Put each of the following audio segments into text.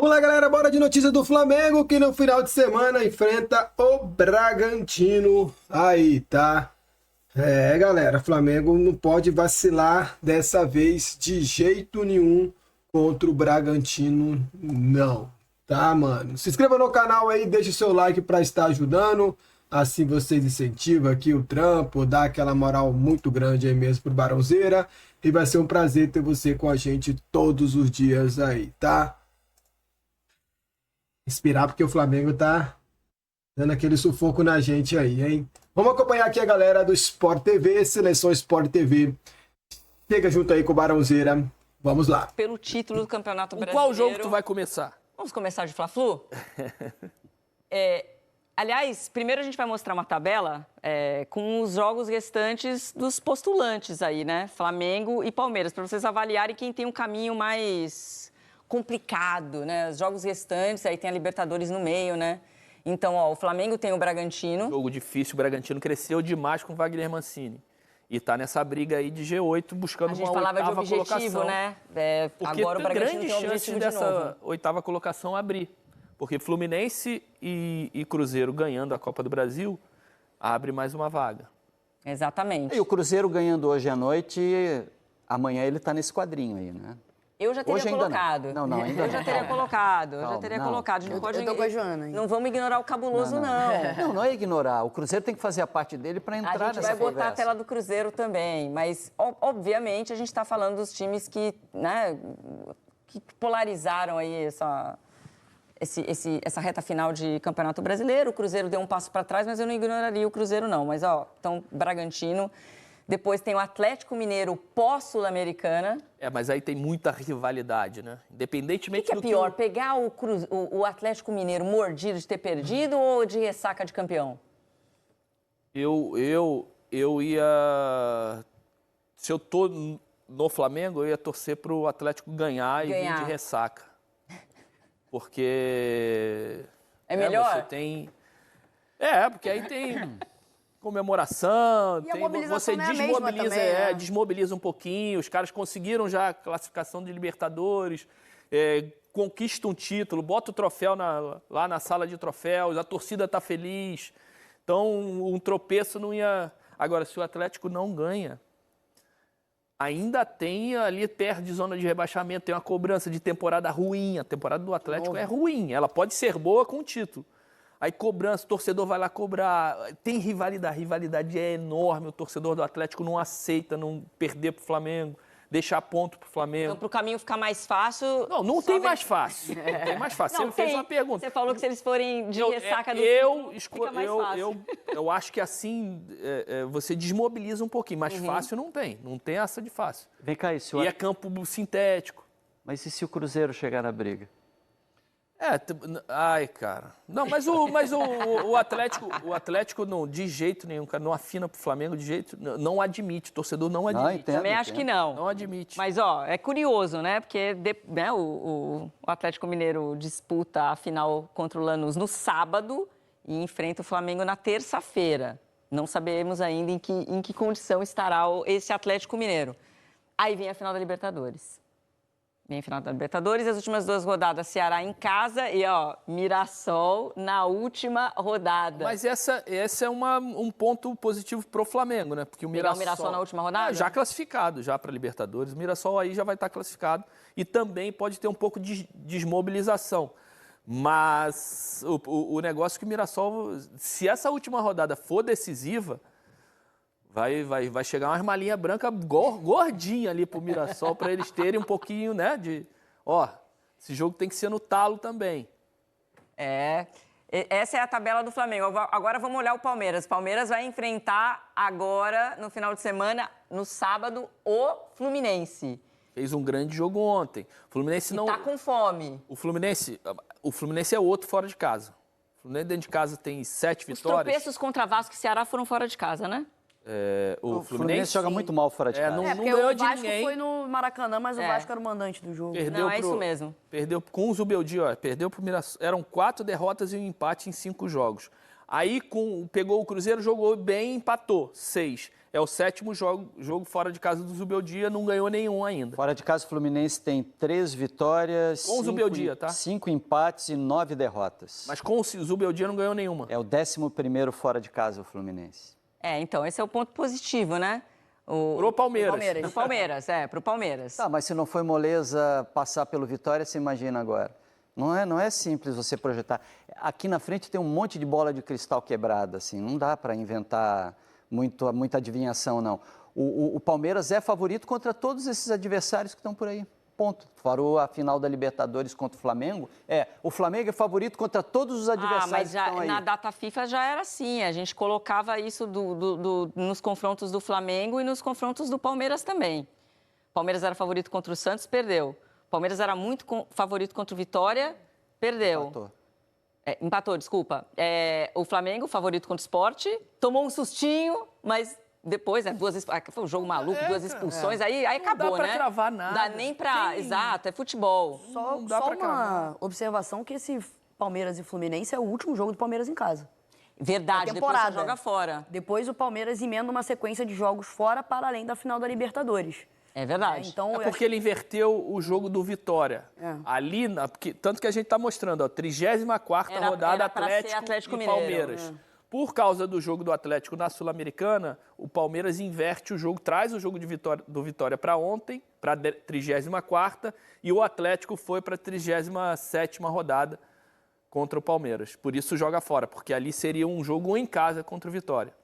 Vamos lá, galera, bora de notícia do Flamengo, que no final de semana enfrenta o Bragantino. Aí, tá? Galera, Flamengo não pode vacilar dessa vez de jeito nenhum contra o Bragantino, não. Tá, mano? Se inscreva no canal aí, deixa o seu like para estar ajudando. Assim vocês incentivam aqui o trampo, dá aquela moral muito grande aí mesmo pro Barãozeira. E vai ser um prazer ter você com a gente todos os dias aí, tá? Inspirar porque o Flamengo tá dando aquele sufoco na gente aí, hein? Vamos acompanhar aqui a galera do Sport TV, Seleção Sport TV. Chega junto aí com o Barãozeira. Vamos lá. Pelo título do Campeonato Brasileiro. Qual jogo tu vai começar? Vamos começar de Fla-Flu? Aliás, primeiro a gente vai mostrar uma tabela com os jogos restantes dos postulantes aí, né? Flamengo e Palmeiras, para vocês avaliarem quem tem um caminho mais complicado, né? Os jogos restantes, aí tem a Libertadores no meio, né? Então, ó, o Flamengo tem o Bragantino. Jogo difícil, o Bragantino cresceu demais com o Wagner Mancini. E tá nessa briga aí de G8, buscando uma oitava colocação. A gente falava de objetivo, né? Porque agora o Bragantino grande tem um chance objetivo dessa oitava colocação abrir. Porque Fluminense e Cruzeiro ganhando a Copa do Brasil, abre mais uma vaga. Exatamente. E o Cruzeiro ganhando hoje à noite, amanhã ele está nesse quadrinho aí, né? Eu já teria hoje colocado. Ainda não, ainda eu já teria colocado. Calma, já teria não. colocado. Eu tô com a Joana, hein? Não vamos ignorar o cabuloso, não. Não é ignorar. O Cruzeiro tem que fazer a parte dele para entrar nessa A gente vai botar conversa. a tela do Cruzeiro também, mas, obviamente, a gente está falando dos times que, né, que polarizaram aí essa reta final de Campeonato Brasileiro. O Cruzeiro deu um passo para trás, mas eu não ignoraria o Cruzeiro, não. Mas, ó, então, Bragantino. Depois tem o Atlético Mineiro pós-Sul-Americana. Mas aí tem muita rivalidade, né? Independentemente O que é pior, pegar o Atlético Mineiro mordido de ter perdido ou de ressaca de campeão? Eu ia... Se eu tô no Flamengo, eu ia torcer pro Atlético ganhar e vir de ressaca. Porque... É melhor? Você tem... porque aí tem... comemoração, E a mobilização você não é a mesma desmobiliza, também, né? desmobiliza um pouquinho, os caras conseguiram já a classificação de Libertadores, conquista um título, bota o troféu lá na sala de troféus, a torcida está feliz, então um tropeço não ia... Agora, se o Atlético não ganha, ainda tem ali perto de zona de rebaixamento, tem uma cobrança de temporada ruim, a temporada do Atlético é ruim, ela pode ser boa com o título. Aí cobrança, o torcedor vai lá cobrar, tem rivalidade, a rivalidade é enorme, o torcedor do Atlético não aceita não perder pro Flamengo, deixar ponto pro Flamengo. Então, pro caminho ficar mais fácil... Não tem mais fácil, não tem mais fácil. Não, Você fez uma pergunta. Você falou que se eles forem de ressaca do título, fica mais fácil. Eu acho que assim, você desmobiliza um pouquinho, mas fácil não tem essa de fácil. Vem cá, E é campo sintético. Mas e se o Cruzeiro chegar na briga? Ai, cara. Não, mas o Atlético não, de jeito nenhum, cara, não afina pro Flamengo de jeito, não admite, o torcedor não admite. Entendo, Também acho que não. Não admite. Mas, ó, é curioso, né? Porque o Atlético Mineiro disputa a final contra o Lanús no sábado e enfrenta o Flamengo na terça-feira. Não sabemos ainda em que condição estará esse Atlético Mineiro. Aí vem a final da Libertadores. Vem a final da Libertadores, as últimas 2 rodadas, Ceará em casa e, ó, Mirassol na última rodada. Mas essa é um ponto positivo pro Flamengo, né? Porque o Mirassol na última rodada? Já classificado, já para Libertadores. O Mirassol aí já vai estar classificado e também pode ter um pouco de desmobilização. Mas o negócio é que o Mirassol, se essa última rodada for decisiva, vai chegar umas malinhas brancas gordinha ali pro Mirassol, para eles terem um pouquinho, né, esse jogo tem que ser no talo também. Essa é a tabela do Flamengo. Agora vamos olhar o Palmeiras. Palmeiras vai enfrentar agora, no final de semana, no sábado, o Fluminense. Fez um grande jogo ontem. O Fluminense não... tá com fome. O Fluminense é outro fora de casa. O Fluminense dentro de casa tem 7 vitórias. Os tropeços contra Vasco e Ceará foram fora de casa, né? O Fluminense joga muito mal fora de casa. Não Porque ganhou o de Vasco ninguém. foi no Maracanã, mas o Vasco era o mandante do jogo. Isso mesmo. Perdeu com o Zubeldia, perdeu pro Mirassol. Eram 4 derrotas e um empate em 5 jogos. Aí pegou o Cruzeiro, jogou bem, empatou, 6. É o 7º jogo fora de casa do Zubeldia, não ganhou nenhum ainda. Fora de casa, o Fluminense tem 3 vitórias, Com o Zubeldia, tá? 5 empates e 9 derrotas. Mas com o Zubeldia não ganhou nenhuma. É o 11º fora de casa, o Fluminense. Então, esse é o ponto positivo, né? Pro Palmeiras. Pro Palmeiras, pro Palmeiras. Tá, mas se não foi moleza passar pelo Vitória, você imagina agora. Não é simples você projetar. Aqui na frente tem um monte de bola de cristal quebrada, assim, não dá para inventar muita adivinhação, não. O Palmeiras é favorito contra todos esses adversários que estão por aí. Ponto. Farou a final da Libertadores contra o Flamengo. O Flamengo é favorito contra todos os adversários mas que estão aí. Na data FIFA já era assim. A gente colocava isso nos confrontos do Flamengo e nos confrontos do Palmeiras também. O Palmeiras era favorito contra o Santos, perdeu. O Palmeiras era muito favorito contra o Vitória, perdeu. Empatou, desculpa. O Flamengo, favorito contra o Sport, tomou um sustinho, mas depois, foi um jogo maluco, 2 expulsões, aí acabou, né? Não dá pra cravar nada. Dá nem pra... Exato, é futebol. Só uma observação que esse Palmeiras e Fluminense é o último jogo do Palmeiras em casa. Verdade, depois você joga fora. Depois o Palmeiras emenda uma sequência de jogos fora para além da final da Libertadores. É verdade. Então, porque ele inverteu o jogo do Vitória. Ali, tanto que a gente está mostrando, 34ª rodada Atlético e Palmeiras. Por causa do jogo do Atlético na Sul-Americana, o Palmeiras inverte o jogo, traz o jogo do Vitória para ontem, para a 34ª, e o Atlético foi para a 37ª rodada contra o Palmeiras. Por isso joga fora, porque ali seria um jogo em casa contra o Vitória.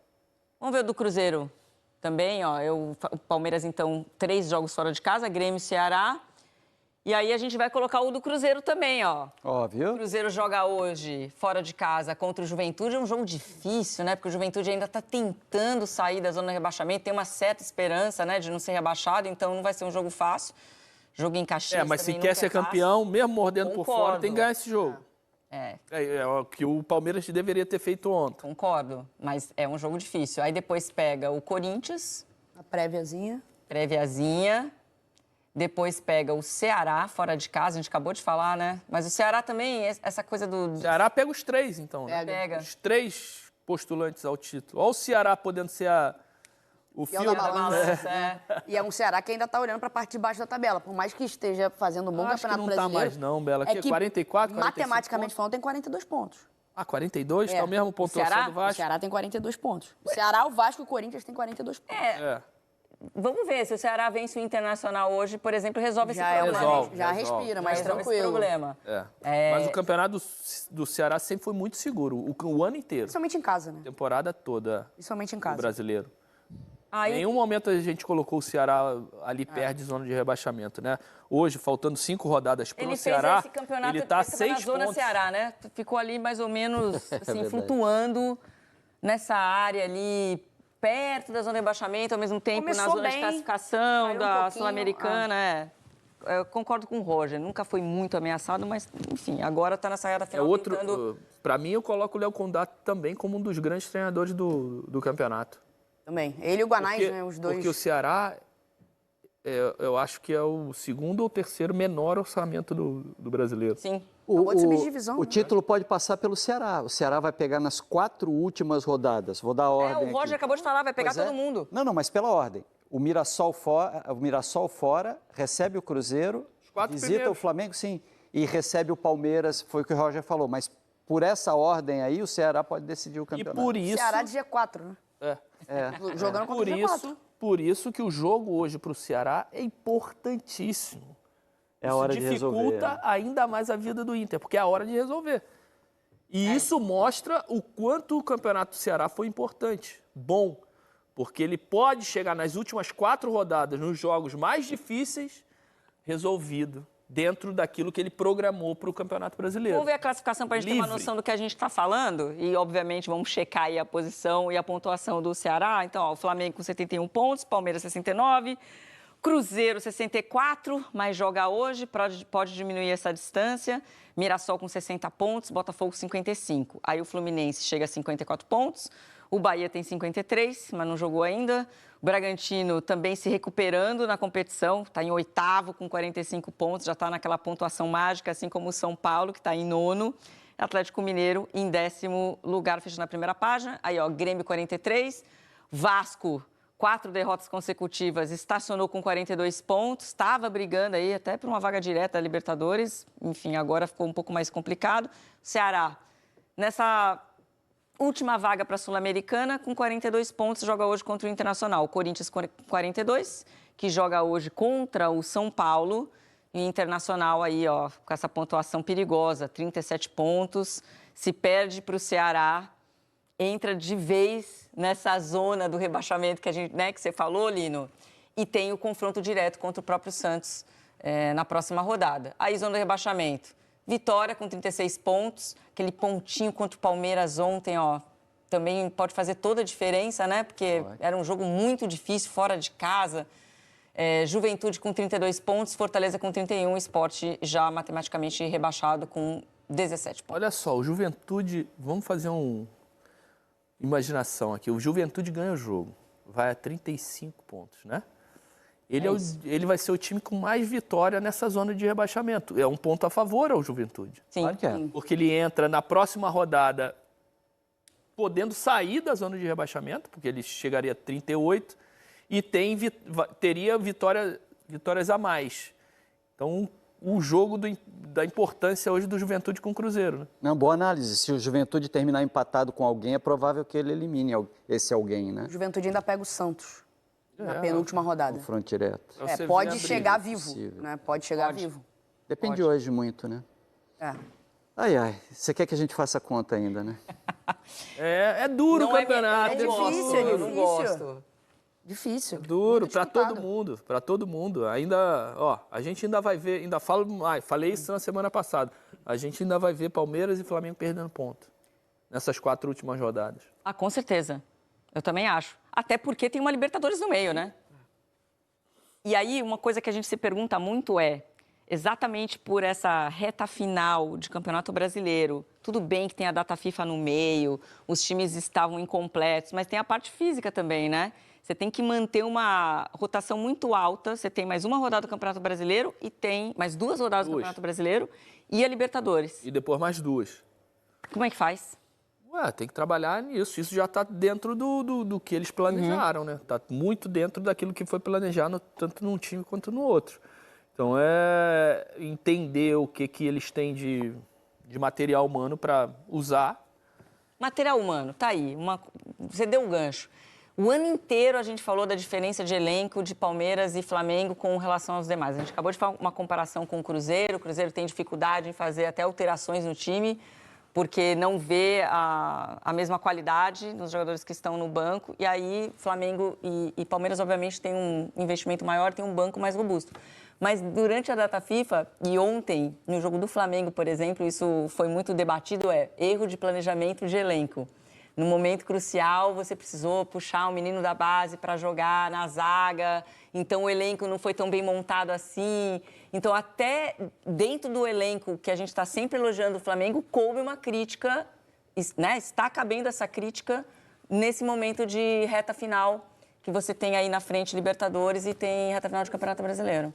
Vamos ver o do Cruzeiro também, o Palmeiras, então, 3 jogos fora de casa, Grêmio e Ceará. E aí a gente vai colocar o do Cruzeiro também, Óbvio. O Cruzeiro joga hoje, fora de casa, contra o Juventude. É um jogo difícil, né? Porque o Juventude ainda está tentando sair da zona de rebaixamento. Tem uma certa esperança, né, de não ser rebaixado. Então não vai ser um jogo fácil. Jogo em Caxias mas se também quer nunca ser é fácil. campeão, mesmo mordendo por fora, tem que ganhar esse jogo. É o que o Palmeiras deveria ter feito ontem. Concordo, mas é um jogo difícil. Aí depois pega o Corinthians. A préviazinha. Depois pega o Ceará, fora de casa, a gente acabou de falar, né? Mas o Ceará também, essa coisa do... O Ceará pega os 3, então. Pega. Os 3 postulantes ao título. Olha o Ceará podendo ser o fio da da balança. E é um Ceará que ainda está olhando para a parte de baixo da tabela. Por mais que esteja fazendo um bom campeonato brasileiro... não está mais não, Bela. Aqui é 44, 45 matematicamente falando, tem 42 pontos. 42? Está o mesmo pontuação do Vasco? O Ceará tem 42 pontos. O Ceará, o Vasco e o Corinthians têm 42 pontos. Vamos ver, se o Ceará vence o Internacional hoje, por exemplo, resolve esse problema. Já respira, mas tranquilo. Esse problema. Mas o campeonato do Ceará sempre foi muito seguro, o ano inteiro. Principalmente em casa, né? Temporada toda. Principalmente em casa. O brasileiro. Em nenhum momento a gente colocou o Ceará ali perto de zona de rebaixamento, né? Hoje, faltando 5 rodadas para o Ceará, ele está a 6 pontos. Zona Ceará, né? Ficou ali mais ou menos assim, flutuando nessa área ali, perto da zona de rebaixamento, ao mesmo tempo na zona de classificação da Sul-Americana. Eu concordo com o Roger, nunca foi muito ameaçado, mas, enfim, agora está nessa reta final tentando... Para mim, eu coloco o Léo Condá também como um dos grandes treinadores do campeonato. Também. Ele e o Guanais, né? Os dois. Porque o Ceará, eu acho que é o 2º ou 3º menor orçamento do brasileiro. Sim. O título pode passar pelo Ceará. O Ceará vai pegar nas 4 últimas rodadas. Vou dar a ordem o Roger acabou de falar, vai pegar todo mundo. Não, mas pela ordem. O Mirassol fora, recebe o Cruzeiro, visita o Flamengo, sim, e recebe o Palmeiras, foi o que o Roger falou. Mas por essa ordem aí, o Ceará pode decidir o campeonato. E por isso... Ceará de G4, né? Jogando contra o G4. Por isso que o jogo hoje para o Ceará é importantíssimo. É a hora de resolver. Dificulta ainda mais a vida do Inter, porque é a hora de resolver. E isso mostra o quanto o campeonato do Ceará foi importante. Bom, porque ele pode chegar nas últimas 4 rodadas, nos jogos mais difíceis, resolvido, dentro daquilo que ele programou para o Campeonato Brasileiro. Vamos ver a classificação para a gente ter uma noção do que a gente está falando. E, obviamente, vamos checar aí a posição e a pontuação do Ceará. Então, o Flamengo com 71 pontos, Palmeiras 69, Cruzeiro 64, mas joga hoje, pode diminuir essa distância. Mirassol com 60 pontos, Botafogo 55. Aí o Fluminense chega a 54 pontos. O Bahia tem 53, mas não jogou ainda. O Bragantino também se recuperando na competição, está em 8º com 45 pontos, já está naquela pontuação mágica, assim como o São Paulo, que está em 9º. Atlético Mineiro em 10º lugar, fechando a primeira página. Aí, ó, Grêmio 43, Vasco, 4 derrotas consecutivas, estacionou com 42 pontos, estava brigando aí até por uma vaga direta da Libertadores, enfim, agora ficou um pouco mais complicado. Ceará, nessa última vaga para a Sul-Americana, com 42 pontos, joga hoje contra o Internacional. O Corinthians 42, que joga hoje contra o São Paulo. E o Internacional aí, ó, com essa pontuação perigosa, 37 pontos, se perde para o Ceará, entra de vez nessa zona do rebaixamento que a gente, né, que você falou, Lino, e tem o confronto direto contra o próprio Santos na próxima rodada. Aí, zona do rebaixamento. Vitória com 36 pontos, aquele pontinho contra o Palmeiras ontem, ó, também pode fazer toda a diferença, né? Porque era um jogo muito difícil, fora de casa. Juventude com 32 pontos, Fortaleza com 31, Sport já matematicamente rebaixado com 17 pontos. Olha só, o Juventude, vamos fazer imaginação aqui, o Juventude ganha o jogo, vai a 35 pontos, né? Ele vai ser o time com mais vitória nessa zona de rebaixamento. É um ponto a favor ao Juventude. Sim. Claro que é. Porque ele entra na próxima rodada podendo sair da zona de rebaixamento, porque ele chegaria a 38 e teria vitórias a mais. Então, o jogo da importância hoje do Juventude com o Cruzeiro, né? Não, boa análise. Se o Juventude terminar empatado com alguém, é provável que ele elimine esse alguém, né? O Juventude ainda pega o Santos na penúltima rodada. Confronto direto. Você Pode vê a briga. chegar vivo, Possível. né? Pode chegar vivo. Depende hoje muito, né? É. Ai, você quer que a gente faça conta ainda, né? É duro o campeonato. é difícil, é Eu não difícil. gosto. Difícil. Duro Muito para disputado. todo mundo. Ainda, ó, a gente ainda vai ver, falei isso na semana passada. A gente ainda vai ver Palmeiras e Flamengo perdendo ponto nessas 4 últimas rodadas. Ah, com certeza. Eu também acho. Até porque tem uma Libertadores no meio, né? E aí, uma coisa que a gente se pergunta muito é, exatamente por essa reta final de Campeonato Brasileiro, tudo bem que tem a data FIFA no meio, os times estavam incompletos, mas tem a parte física também, né? Você tem que manter uma rotação muito alta, você tem mais uma rodada do Campeonato Brasileiro e tem mais 2 rodadas do Campeonato Brasileiro e a Libertadores. E depois mais 2. Como é que faz? Tem que trabalhar nisso. Isso já está dentro do que eles planejaram, né? Está muito dentro daquilo que foi planejado, tanto num time quanto no outro. Então, é entender o que eles têm de material humano para usar. Material humano, tá aí. Você deu um gancho. O ano inteiro a gente falou da diferença de elenco de Palmeiras e Flamengo com relação aos demais. A gente acabou de fazer uma comparação com o Cruzeiro tem dificuldade em fazer até alterações no time, porque não vê a mesma qualidade nos jogadores que estão no banco. E aí, Flamengo e Palmeiras, obviamente, têm um investimento maior, tem um banco mais robusto. Mas durante a data FIFA, e ontem, no jogo do Flamengo, por exemplo, isso foi muito debatido, erro de planejamento de elenco. No momento crucial, você precisou puxar um menino da base para jogar na zaga, então o elenco não foi tão bem montado assim. Então, até dentro do elenco, que a gente está sempre elogiando o Flamengo, coube uma crítica, né? Está cabendo essa crítica nesse momento de reta final, que você tem aí na frente Libertadores e tem reta final de Campeonato Brasileiro.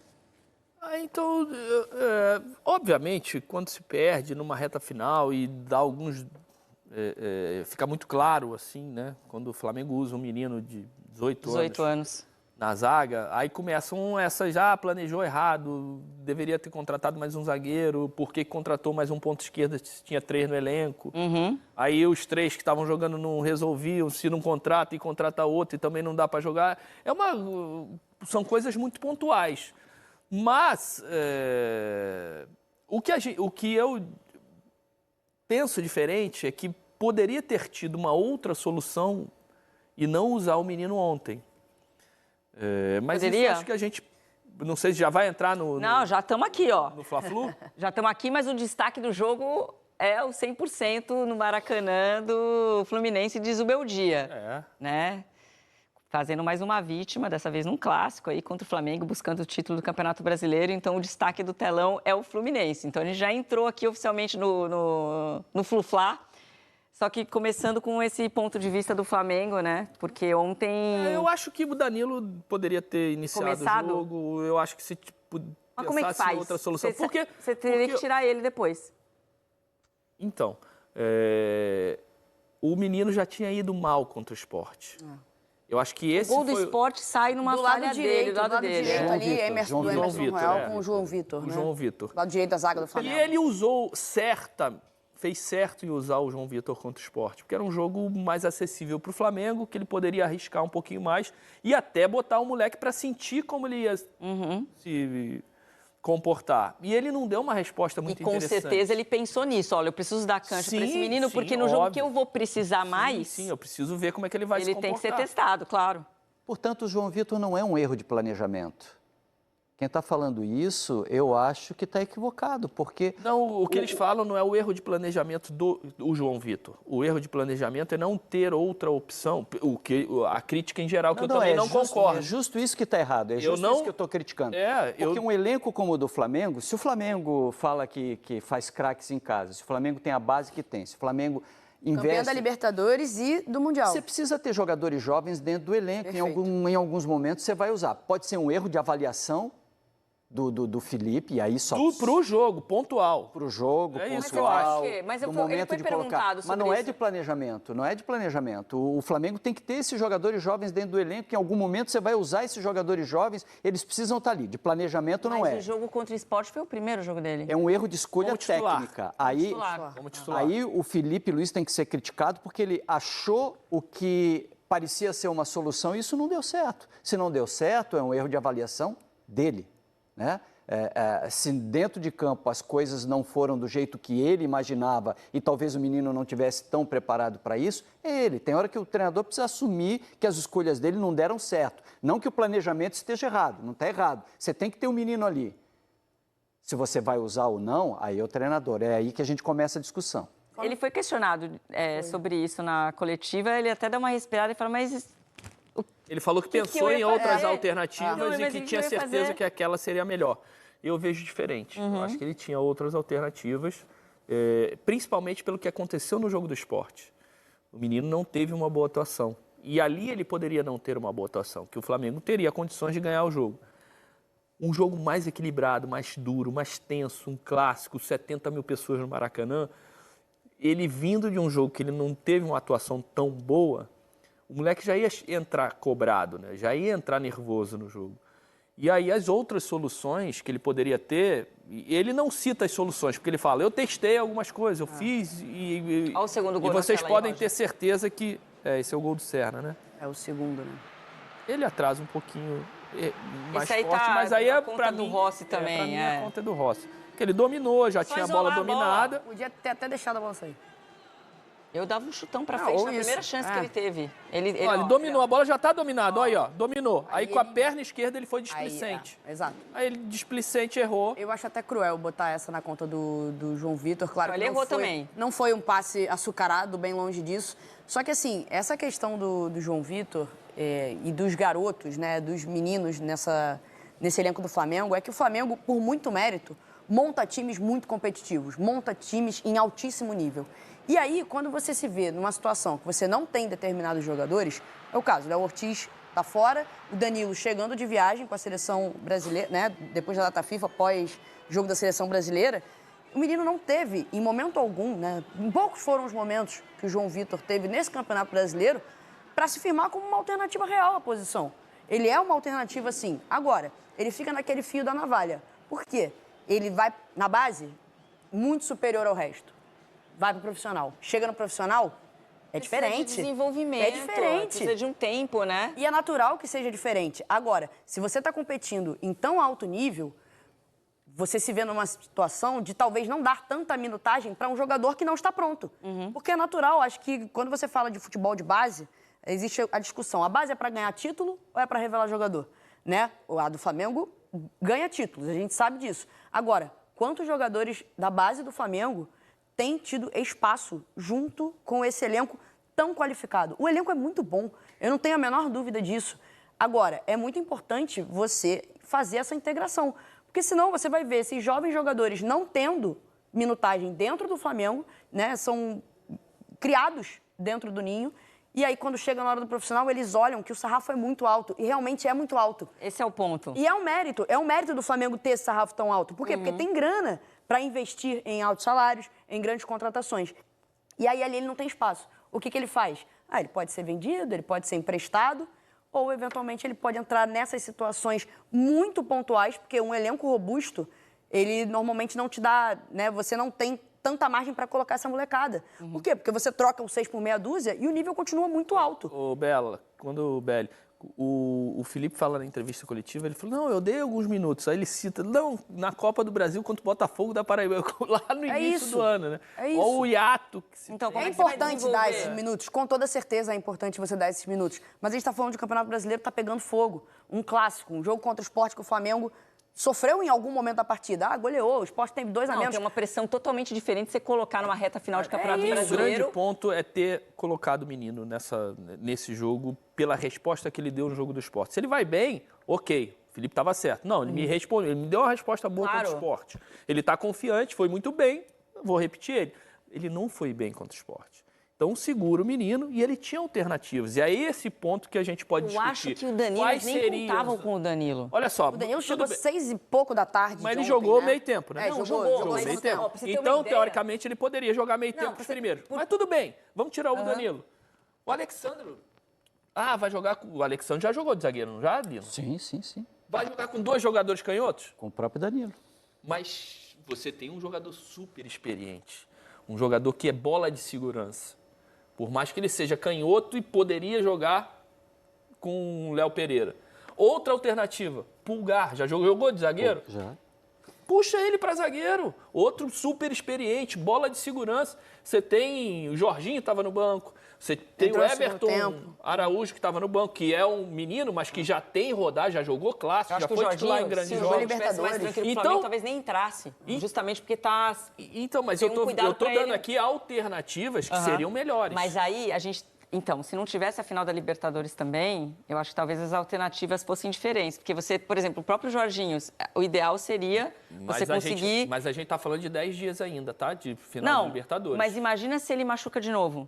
Então, obviamente, quando se perde numa reta final e dá alguns... fica muito claro, assim, né? Quando o Flamengo usa um menino de 18 anos na zaga, aí começam essas, planejou errado, deveria ter contratado mais um zagueiro, por que contratou mais um ponto esquerda se tinha 3 no elenco? Aí os 3 que estavam jogando não resolviam, se não contrata e contrata outro e também não dá para jogar. São coisas muito pontuais. Mas o que eu penso diferente é que poderia ter tido uma outra solução e não usar o menino ontem. Mas poderia? Isso acho que a gente... Não sei se já vai entrar no... Não, já estamos aqui, ó. No Fla-Flu? Já estamos aqui, mas o destaque do jogo é o 100% no Maracanã do Fluminense de Zubeldia. Né? Fazendo mais uma vítima, dessa vez num clássico aí contra o Flamengo, buscando o título do Campeonato Brasileiro. Então, o destaque do telão é o Fluminense. Então, a gente já entrou aqui oficialmente no Flu-Fla. Só que começando com esse ponto de vista do Flamengo, né? Porque ontem... Eu acho que o Danilo poderia ter iniciado o jogo. Eu acho que se Mas como é que faz? outra solução. Você teria que tirar ele depois. Então, o menino já tinha ido mal contra o Sport. Eu acho que esse O gol do foi... Sport sai numa falha dele, do lado dele. direito João ali, Vitor, Emerson, do João Emerson Vitor, Royal com o João Vitor. O né? João Vitor. Lado direito da zaga do E Flamengo. ele fez certo em usar o João Vitor contra o Sport, porque era um jogo mais acessível para o Flamengo, que ele poderia arriscar um pouquinho mais e até botar o moleque para sentir como ele ia se comportar. E ele não deu uma resposta muito E com interessante. certeza ele pensou nisso. Olha, eu preciso dar cancha para esse Sim, menino, sim, porque no jogo óbvio. que eu vou precisar mais, Sim, eu preciso ver como é que ele vai se ele comportar. tem que ser testado, claro. Portanto, o João Vitor não é um erro de planejamento. Quem está falando isso, eu acho que está equivocado, porque... Não, o que eles falam não é o erro de planejamento do João Vitor. O erro de planejamento é não ter outra opção. A crítica em geral, que eu também não concordo. É justo isso que está errado, é justo isso que eu estou criticando. Porque um elenco como o do Flamengo, se o Flamengo fala que faz craques em casa, se o Flamengo tem a base que tem, se o Flamengo investe... Campeão da Libertadores e do Mundial. Você precisa ter jogadores jovens dentro do elenco. Em alguns momentos você vai usar. Pode ser um erro de avaliação do Felipe, e aí só... Pro jogo, pontual. Pro jogo, É isso pontual, que eu acho. Mas do ele momento foi de colocar. perguntado Mas sobre não é isso. de planejamento, não é de planejamento. O Flamengo tem que ter esses jogadores jovens dentro do elenco, que em algum momento você vai usar esses jogadores jovens, eles precisam estar ali. De planejamento não é. Mas o jogo contra o Sport foi o primeiro jogo dele. É um erro de escolha Como titular. técnica. Como titular. Aí o Felipe Luiz tem que ser criticado porque ele achou o que parecia ser uma solução e isso não deu certo. Se não deu certo, é um erro de avaliação dele, né? Se dentro de campo as coisas não foram do jeito que ele imaginava e talvez o menino não tivesse tão preparado para isso, é ele. Tem hora que o treinador precisa assumir que as escolhas dele não deram certo. Não que o planejamento esteja errado, não está errado. Você tem que ter um menino ali. Se você vai usar ou não, aí é o treinador. É aí que a gente começa a discussão. Ele foi questionado sobre isso na coletiva, ele até deu uma respirada e falou, mas... Ele falou que pensou eu em ia outras fazer? alternativas Não, e mas que o que tinha eu ia certeza fazer? que aquela seria melhor. Eu vejo diferente. Eu acho que ele tinha outras alternativas, principalmente pelo que aconteceu no jogo do Sport. O menino não teve uma boa atuação. E ali ele poderia não ter uma boa atuação, que o Flamengo teria condições de ganhar o jogo. Um jogo mais equilibrado, mais duro, mais tenso, um clássico, 70 mil pessoas no Maracanã. Ele vindo de um jogo que ele não teve uma atuação tão boa, o moleque já ia entrar cobrado, né? Já ia entrar nervoso no jogo. E aí as outras soluções que ele poderia ter, ele não cita as soluções, porque ele fala, eu testei algumas coisas, eu fiz Olha o segundo gol e vocês na tela aí, podem Roger. ter certeza que... esse é o gol do Serra, né? É o segundo, né? Ele atrasa um pouquinho mais Esse aí forte, tá mas aí na é conta pra do mim... Rossi também, pra mim é. a conta é do Rossi. Porque ele dominou, já Só tinha a bola isolar a bola. dominada. Podia ter até deixado a bola sair. Eu dava um chutão pra Não, frente ou na isso. primeira chance que ele teve. Ele Olha, ele dominou, a bola já tá dominada, olha aí, ó, dominou. Aí com a perna esquerda ele foi displicente. Exato. Aí ele displicente errou. Eu acho até cruel botar essa na conta do João Vitor. Claro que Ele não errou foi, também. não foi um passe açucarado, bem longe disso. Só que, assim, essa questão do João Vitor e dos garotos, né, dos meninos nesse elenco do Flamengo, é que o Flamengo, por muito mérito, monta times muito competitivos, monta times em altíssimo nível. E aí, quando você se vê numa situação que você não tem determinados jogadores, é o caso, o Léo Ortiz está fora, o Danilo chegando de viagem com a seleção brasileira, né, depois da data FIFA, após jogo da seleção brasileira, o menino não teve, em momento algum, né, poucos foram os momentos que o João Vitor teve nesse Campeonato Brasileiro para se firmar como uma alternativa real à posição. Ele é uma alternativa, sim. Agora, ele fica naquele fio da navalha. Por quê? Ele vai, na base, muito superior ao resto. Vai pro profissional. Chega no profissional, é diferente. Precisa de desenvolvimento. É diferente. Precisa de um tempo, né? E é natural que seja diferente. Agora, se você está competindo em tão alto nível, você se vê numa situação de talvez não dar tanta minutagem para um jogador que não está pronto. Porque é natural, acho que quando você fala de futebol de base, existe a discussão. A base é para ganhar título ou é para revelar jogador? Né? A do Flamengo ganha títulos, a gente sabe disso. Agora, quantos jogadores da base do Flamengo têm tido espaço junto com esse elenco tão qualificado? O elenco é muito bom, eu não tenho a menor dúvida disso. Agora, é muito importante você fazer essa integração, porque senão você vai ver esses jovens jogadores não tendo minutagem dentro do Flamengo, né? São criados dentro do ninho, e aí quando chega na hora do profissional, eles olham que o sarrafo é muito alto, e realmente é muito alto. Esse é o ponto. E é um mérito do Flamengo ter esse sarrafo tão alto. Por quê? Porque tem grana para investir em altos salários, em grandes contratações. E aí ali ele não tem espaço. O que ele faz? Ele pode ser vendido, ele pode ser emprestado, ou eventualmente ele pode entrar nessas situações muito pontuais, porque um elenco robusto, ele normalmente não te dá, né? Você não tem tanta margem para colocar essa molecada. Por quê? Porque você troca o 6 por meia dúzia e o nível continua muito alto. Ô, Bela, o Felipe fala na entrevista coletiva, ele falou, não, eu dei alguns minutos. Aí ele cita, não, na Copa do Brasil contra o Botafogo da Paraíba, lá no início do ano, né? É isso. Ou o hiato. Então, como É que você vai importante dar desenvolver? esses minutos, com toda certeza é importante você dar esses minutos. Mas a gente está falando de Campeonato Brasileiro, está pegando fogo. Um clássico, um jogo contra o Sport que o Flamengo sofreu em algum momento da partida. Goleou, o Sport tem 2 a Não, menos. tem uma pressão totalmente diferente você colocar numa reta final de Campeonato O grande Brasileiro. ponto é ter colocado o menino nesse jogo pela resposta que ele deu no jogo do Sport. Se ele vai bem, ok, o Felipe estava certo. Não, ele me respondeu, ele me deu uma resposta boa contra o Sport. Ele está confiante, foi muito bem, vou repetir ele. Ele não foi bem contra o Sport. Então segura o menino e ele tinha alternativas. E aí esse ponto que a gente pode discutir. Eu acho que o Danilo, Quais eles nem seriam- contavam com o Danilo. Olha só, O Danilo tudo chegou bem. 6 e pouco da tarde. Mas de ele ontem, jogou né? meio tempo, né? Jogou jogou meio meio tempo. Ó, pra você ter uma Então, ideia- teoricamente, ele poderia jogar meio Não, tempo pra nos você- primeiros. Mas tudo bem, vamos tirar o Danilo. O Alexandre... vai jogar com... O Alexandre já jogou de zagueiro, não já, Dino? Sim. Vai jogar com 2 jogadores canhotos? Com o próprio Danilo. Mas você tem um jogador super experiente. Um jogador que é bola de segurança. Por mais que ele seja canhoto e poderia jogar com o Léo Pereira. Outra alternativa, Pulgar. Já jogou de zagueiro? Já. Puxa ele para zagueiro. Outro super experiente, bola de segurança. Você tem o Jorginho, estava no banco. Você tem Entrou o no segundo Everton tempo. Araújo, que estava no banco, que é um menino, mas que já tem rodar, já jogou clássico, Eu acho já que o foi titular em Jorginho, grandes se o jogos. Jorginho tivesse mais Libertadores. tranquilo, o Então- Flamengo talvez nem entrasse. Justamente porque tá... Então, mas Tem eu um tô cuidado pra dando ele. aqui alternativas que seriam melhores. Mas aí a gente... Então, se não tivesse a final da Libertadores também, eu acho que talvez as alternativas fossem diferentes. Porque você, por exemplo, o próprio Jorginho, o ideal seria você conseguir... Mas a gente tá falando de 10 dias ainda, tá? De final da Não, Libertadores. mas imagina se ele machuca de novo.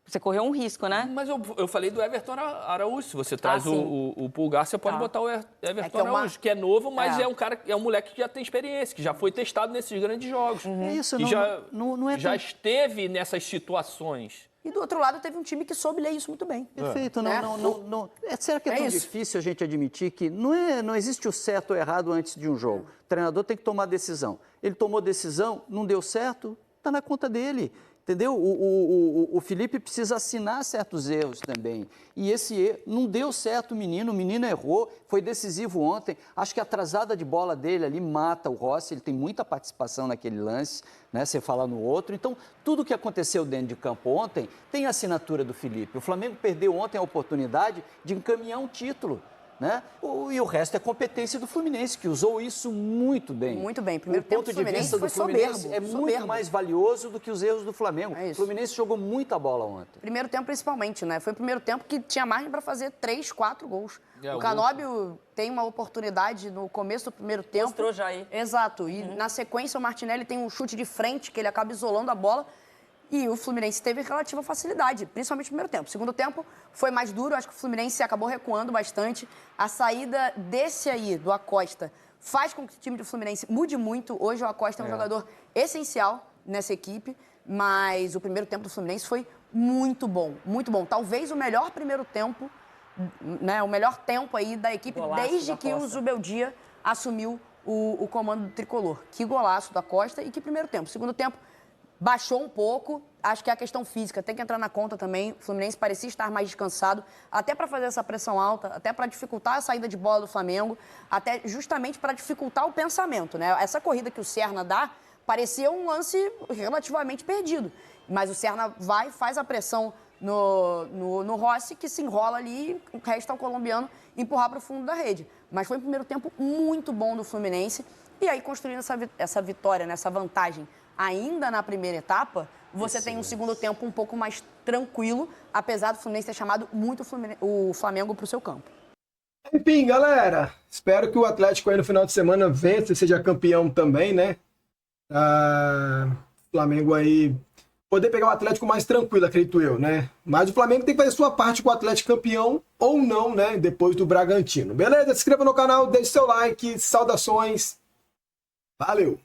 Você correu um risco, né? Mas eu falei do Everton Araújo. Se você traz sim. o Pulgar, você pode Tá. botar o Everton que é uma- Araújo, que é novo, mas É. é um cara, é um moleque que já tem experiência, que já foi testado nesses grandes jogos. É isso, E não é já tão... esteve nessas situações. E do outro lado teve um time que soube ler isso muito bem. Perfeito, É. Será que é É tão isso. difícil a gente admitir que não existe o certo ou errado antes de um jogo? O treinador tem que tomar decisão. Ele tomou decisão, não deu certo, está na conta dele. Entendeu? O Felipe precisa assinar certos erros também. E esse erro não deu certo o menino errou, foi decisivo ontem. Acho que a atrasada de bola dele ali mata o Rossi, ele tem muita participação naquele lance, né? Você fala no outro. Então, tudo que aconteceu dentro de campo ontem tem a assinatura do Felipe. O Flamengo perdeu ontem a oportunidade de encaminhar um título. Né? E o resto é competência do Fluminense, que usou isso muito bem. Muito bem. Primeiro o tempo ponto do de vista do Fluminense foi Fluminense soberbo, é muito soberbo. mais valioso do que os erros do Flamengo. É O isso. Fluminense jogou muita bola ontem. Primeiro tempo, principalmente, né? Foi o primeiro tempo que tinha margem para fazer 3, 4 gols. É, o Canóbio tem uma oportunidade no começo do primeiro tempo. Mostrou já aí. Exato. E na sequência, o Martinelli tem um chute de frente, que ele acaba isolando a bola. E o Fluminense teve relativa facilidade, principalmente no primeiro tempo. Segundo tempo foi mais duro, acho que o Fluminense acabou recuando bastante. A saída desse aí, do Acosta, faz com que o time do Fluminense mude muito. Hoje o Acosta é um jogador essencial nessa equipe, mas o primeiro tempo do Fluminense foi muito bom, muito bom. Talvez o melhor primeiro tempo, né, o melhor tempo aí da equipe Golaço desde da que o Costa. Zubeldia assumiu o comando do Tricolor. Que golaço da Costa e que primeiro tempo. Segundo tempo, baixou um pouco, acho que é a questão física tem que entrar na conta também. O Fluminense parecia estar mais descansado, até para fazer essa pressão alta, até para dificultar a saída de bola do Flamengo, até justamente para dificultar o pensamento, né? Essa corrida que o Serna dá parecia um lance relativamente perdido, mas o Serna vai, faz a pressão no Rossi, que se enrola ali, resta ao colombiano empurrar para o fundo da rede. Mas foi um primeiro tempo muito bom do Fluminense, e aí construindo essa vitória, né, essa vantagem ainda na primeira etapa, você tem um segundo tempo um pouco mais tranquilo, apesar do Fluminense ter chamado muito o Flamengo para o seu campo. Enfim, galera, espero que o Atlético aí no final de semana vença e seja campeão também, né? O Flamengo aí poder pegar o Atlético mais tranquilo, acredito eu, né? Mas o Flamengo tem que fazer sua parte com o Atlético campeão ou não, né? Depois do Bragantino. Beleza? Se inscreva no canal, deixe seu like, saudações. Valeu!